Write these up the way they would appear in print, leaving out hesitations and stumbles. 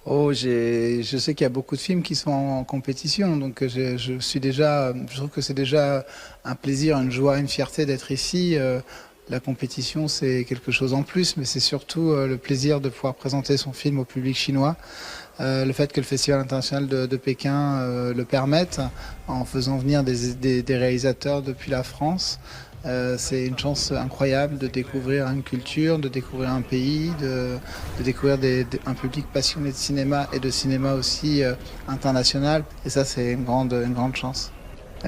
Oh, je sais qu'il y a beaucoup de films qui sont en compétition, donc je trouve que c'est déjà un plaisir, une joie, une fierté d'être ici. La compétition, c'est quelque chose en plus, mais c'est surtout le plaisir de pouvoir présenter son film au public chinois. Le fait que le Festival international de Pékin le permette, en faisant venir des réalisateurs depuis la France. C'est une chance incroyable de découvrir une culture, de découvrir un pays, de découvrir un public passionné de cinéma et de cinéma aussi international. Et ça, c'est une grande chance.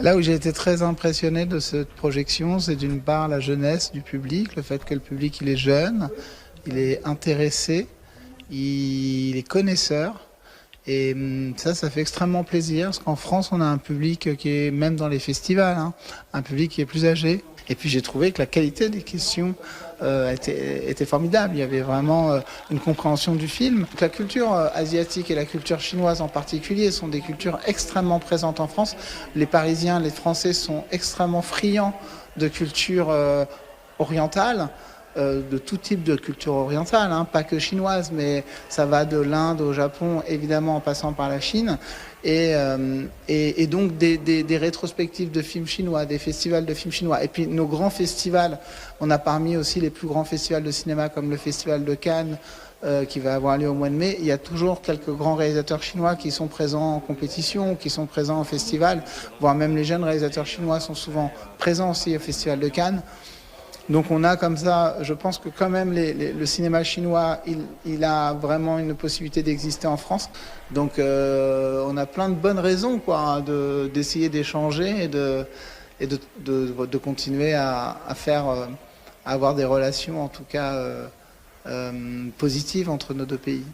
Là où j'ai été très impressionné de cette projection, c'est d'une part la jeunesse du public, le fait que le public il est jeune, il est intéressé, il est connaisseur. Et ça fait extrêmement plaisir, parce qu'en France, on a un public qui est, même dans les festivals, hein, un public qui est plus âgé. Et puis j'ai trouvé que la qualité des questions était formidable. Il y avait vraiment une compréhension du film. Donc, la culture asiatique et la culture chinoise en particulier sont des cultures extrêmement présentes en France. Les Parisiens, les Français sont extrêmement friands de culture orientale. De tout type de culture orientale, hein, pas que chinoise, mais ça va de l'Inde au Japon, évidemment en passant par la Chine, et donc des rétrospectives de films chinois, des festivals de films chinois, et puis nos grands festivals. On a parmi aussi les plus grands festivals de cinéma comme le Festival de Cannes, qui va avoir lieu au mois de mai. Il y a toujours quelques grands réalisateurs chinois qui sont présents en compétition, qui sont présents au festival, voire même les jeunes réalisateurs chinois sont souvent présents aussi au Festival de Cannes. Donc on a comme ça, je pense que quand même le cinéma chinois, il a vraiment une possibilité d'exister en France. Donc on a plein de bonnes raisons quoi, d'essayer d'échanger et de continuer à avoir des relations en tout cas positives entre nos deux pays.